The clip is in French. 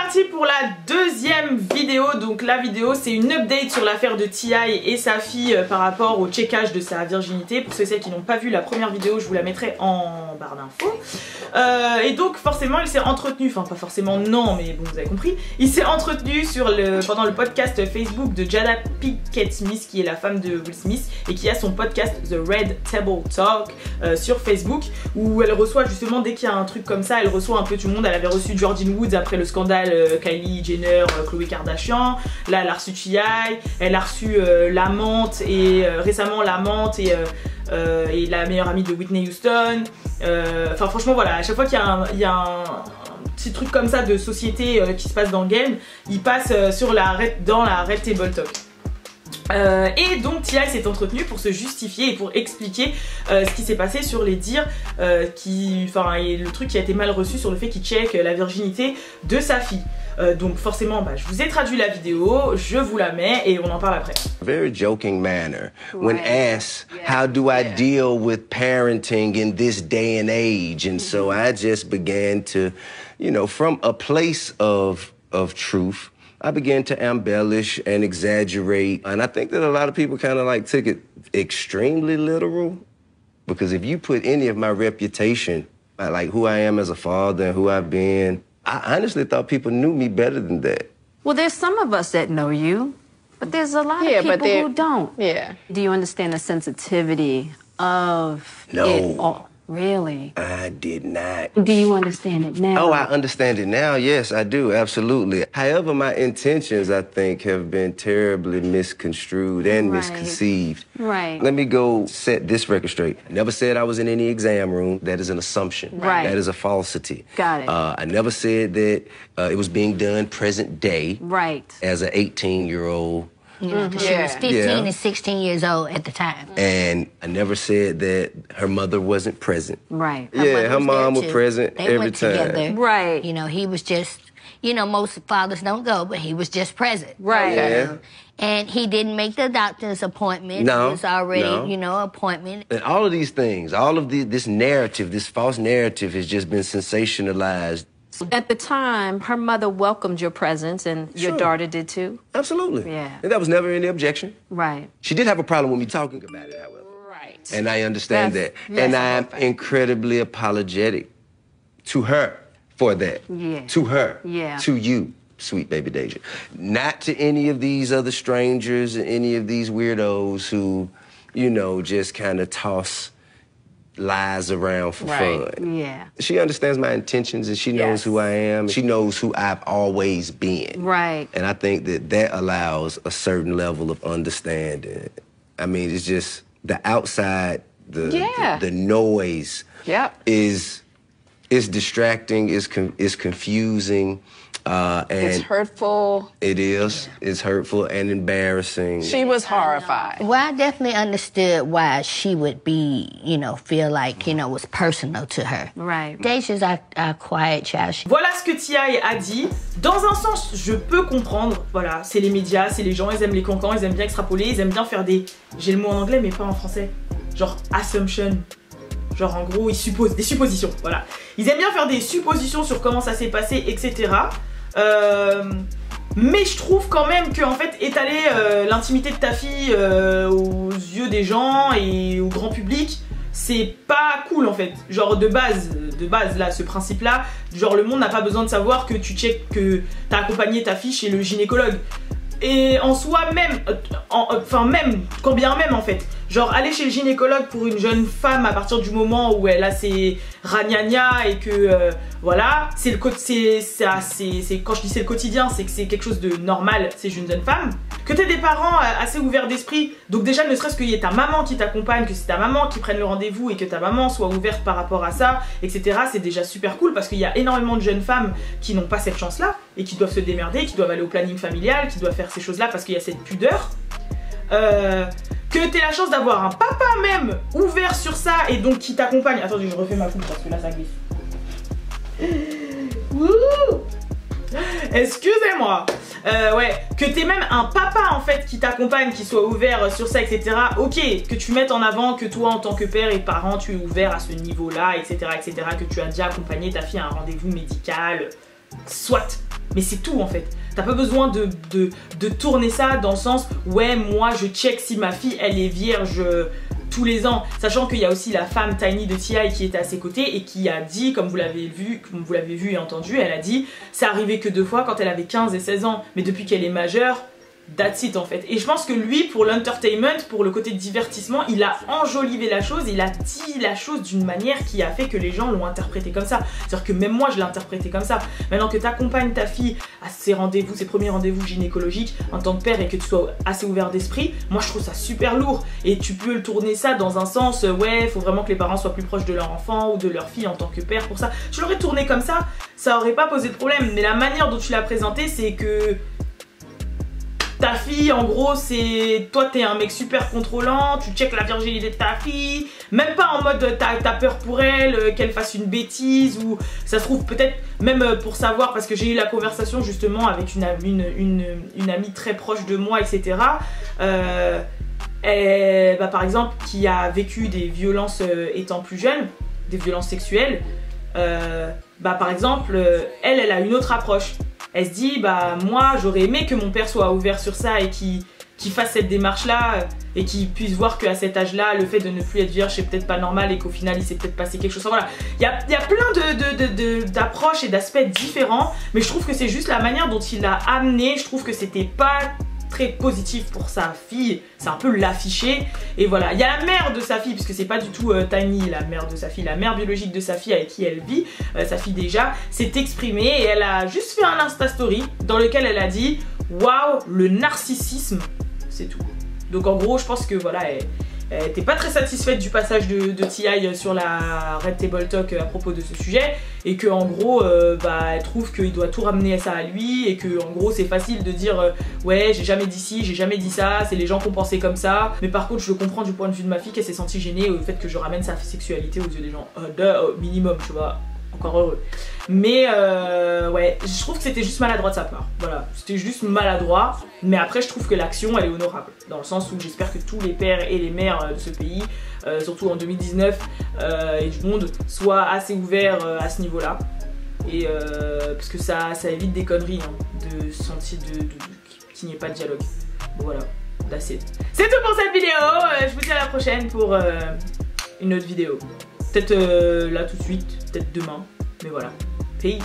parti pour la deuxième vidéo. Donc la vidéo c'est une update sur l'affaire de T.I. et sa fille par rapport au checkage de sa virginité. Pour ceux qui n'ont pas vu la première vidéo, je vous la mettrai en barre d'infos. Et donc forcément il s'est entretenu, enfin pas forcément non mais bon vous avez compris, il s'est entretenu pendant le podcast Facebook de Jada Pinkett Smith qui est la femme de Will Smith et qui a son podcast The Red Table Talk sur Facebook où elle reçoit justement dès qu'il y a un truc comme ça, elle reçoit un peu tout le monde. Elle avait reçu Jordyn Woods après le scandale Kylie Jenner, Khloé Kardashian. Là elle a reçu T.I., elle a reçu l'amante et récemment l'amante et la meilleure amie de Whitney Houston. Enfin franchement voilà, à chaque fois qu'il y a un petit truc comme ça de société qui se passe dans le game, il passe dans la Red Table Talk. Et donc T.I. s'est entretenu pour se justifier et pour expliquer ce qui s'est passé sur les dires et le truc qui a été mal reçu sur le fait qu'il check la virginité de sa fille. Donc forcément je vous ai traduit la vidéo, je vous la mets et on en parle après. Very joking manner when asked how do I deal with parenting in this day and age, and so I just began to, you know, from a place of truth, I began to embellish and exaggerate, and I think that a lot of people kind of like took it extremely literal, because if you put any of my reputation, like who I am as a father and who I've been, I honestly thought people knew me better than that. Well, there's some of us that know you, but there's a lot of people who don't. Yeah. Do you understand the sensitivity of No. it all? Really? I did not. Do you understand it now? Oh, I understand it now. Yes, I do. Absolutely. However, my intentions, I think, have been terribly misconstrued and misconceived. Right. Let me go set this record straight. I never said I was in any exam room. That is an assumption. Right. That is a falsity. Got it. I never said that it was being done present day. Right. As an 18-year-old. You know, because she was 15 and 16 years old at the time. And I never said that her mother wasn't present. Right. Her mom was present they every went time. Together. Right. You know, he was just, you know, most fathers don't go, but he was just present. Right. Yeah. And he didn't make the doctor's appointment. No. It was already, you know, appointment. And all of these things, all of this narrative, this false narrative has just been sensationalized. At the time, her mother welcomed your presence, and your daughter did too? Absolutely. Yeah. And that was never any objection. Right. She did have a problem with me talking about it, however. Right. And I understand that. And I'm incredibly apologetic to her for that. Yeah. To her. Yeah. To you, sweet baby Deja. Not to any of these other strangers and any of these weirdos who, you know, just kind of toss lies around for fun. Yeah. She understands my intentions and she knows who I am. She knows who I've always been. Right. And I think that allows a certain level of understanding. I mean, it's just the outside, the noise is distracting, is confusing. And it's hurtful. It is. It's hurtful and embarrassing. She was horrified. Well, I definitely understood why she would be, you know, feel like, you know, it was personal to her. Right. Deja's a quiet child. Voilà ce que T.I. a dit. Dans un sens, je peux comprendre. Voilà, c'est les médias, c'est les gens, ils aiment les cancans, ils aiment bien extrapoler, ils aiment bien faire des... J'ai le mot en anglais mais pas en français. Genre assumption. Genre en gros, ils supposent, des suppositions, voilà. Ils aiment bien faire des suppositions sur comment ça s'est passé, etc. Mais je trouve quand même que en fait étaler l'intimité de ta fille aux yeux des gens et au grand public, c'est pas cool en fait. Genre de base là, ce principe là, genre le monde n'a pas besoin de savoir que tu check que t'as accompagné ta fille chez le gynécologue. Et en soi même, même, quand bien même en fait, genre aller chez le gynécologue pour une jeune femme à partir du moment où elle a ses ragnagnas et que voilà, c'est quand je dis c'est le quotidien, c'est que c'est quelque chose de normal, c'est une jeune femme. Que t'aies des parents assez ouverts d'esprit, donc déjà ne serait-ce qu'il y ait ta maman qui t'accompagne, que c'est ta maman qui prenne le rendez-vous et que ta maman soit ouverte par rapport à ça, etc. C'est déjà super cool parce qu'il y a énormément de jeunes femmes qui n'ont pas cette chance-là et qui doivent se démerder, qui doivent aller au planning familial, qui doivent faire ces choses-là parce qu'il y a cette pudeur. Que t'aies la chance d'avoir un papa même ouvert sur ça et donc qui t'accompagne. Attendez, je refais ma coupe parce que là ça glisse. Excusez-moi. Ouais, que t'aies même un papa en fait qui t'accompagne, qui soit ouvert sur ça, etc. Ok, que tu mettes en avant que toi en tant que père et parent tu es ouvert à ce niveau-là, etc., etc. Que tu as déjà accompagné ta fille à un rendez-vous médical, soit. Mais c'est tout en fait. T'as pas besoin de tourner ça dans le sens ouais moi je check si ma fille elle est vierge tous les ans, sachant qu'il y a aussi la femme Tiny de T.I. qui était à ses côtés et qui a dit, comme vous l'avez vu et entendu, elle a dit c'est arrivé que 2 fois quand elle avait 15 et 16 ans, mais depuis qu'elle est majeure, that's it en fait. Et je pense que lui, pour l'entertainment, pour le côté divertissement, il a enjolivé la chose, il a dit la chose d'une manière qui a fait que les gens l'ont interprété comme ça. C'est-à-dire que même moi je l'ai interprété comme ça. Maintenant que tu accompagnes ta fille à ses rendez-vous, ses premiers rendez-vous gynécologiques en tant que père et que tu sois assez ouvert d'esprit, moi je trouve ça super lourd. Et tu peux le tourner ça dans un sens, ouais, il faut vraiment que les parents soient plus proches de leur enfant ou de leur fille en tant que père pour ça. Je l'aurais tourné comme ça aurait pas posé de problème. Mais la manière dont tu l'as présenté, c'est que ta fille, en gros, c'est... Toi, t'es un mec super contrôlant, tu checkes la virginité de ta fille, même pas en mode t'as peur pour elle, qu'elle fasse une bêtise, ou ça se trouve peut-être même pour savoir, parce que j'ai eu la conversation justement avec une amie très proche de moi, etc. Par exemple, qui a vécu des violences étant plus jeune, des violences sexuelles, par exemple, elle a une autre approche. Elle se dit, moi j'aurais aimé que mon père soit ouvert sur ça et qu'il fasse cette démarche là et qu'il puisse voir qu'à cet âge là, le fait de ne plus être vierge c'est peut-être pas normal et qu'au final il s'est peut-être passé quelque chose. Enfin, voilà, il y a plein d'approches et d'aspects différents, mais je trouve que c'est juste la manière dont il l'a amené, je trouve que c'était pas très positif pour sa fille, c'est un peu l'afficher. Et voilà, il y a la mère de sa fille, puisque c'est pas du tout Tiny, la mère de sa fille, la mère biologique de sa fille avec qui elle vit, sa fille déjà, s'est exprimée et elle a juste fait un Insta Story dans lequel elle a dit waouh, le narcissisme, c'est tout. Donc en gros, je pense que voilà, elle n'était pas très satisfaite du passage de T.I. sur la Red Table Talk à propos de ce sujet, et que en gros elle trouve qu'il doit tout ramener ça à lui, et que en gros c'est facile de dire ouais j'ai jamais dit ci, j'ai jamais dit ça, c'est les gens qui ont pensé comme ça, mais par contre je comprends du point de vue de ma fille qu'elle s'est sentie gênée au fait que je ramène sa sexualité aux yeux des gens, minimum, tu vois. Encore heureux. Mais ouais, je trouve que c'était juste maladroit de sa part. Voilà, c'était juste maladroit. Mais après, je trouve que l'action, elle est honorable. Dans le sens où j'espère que tous les pères et les mères de ce pays, surtout en 2019 et du monde, soient assez ouverts à ce niveau-là. Et parce que ça évite des conneries, hein, de sentir qu'il n'y ait pas de dialogue. Bon, voilà, that's it. C'est tout pour cette vidéo. Je vous dis à la prochaine pour une autre vidéo. Peut-être là tout de suite, peut-être demain, mais voilà. Peace!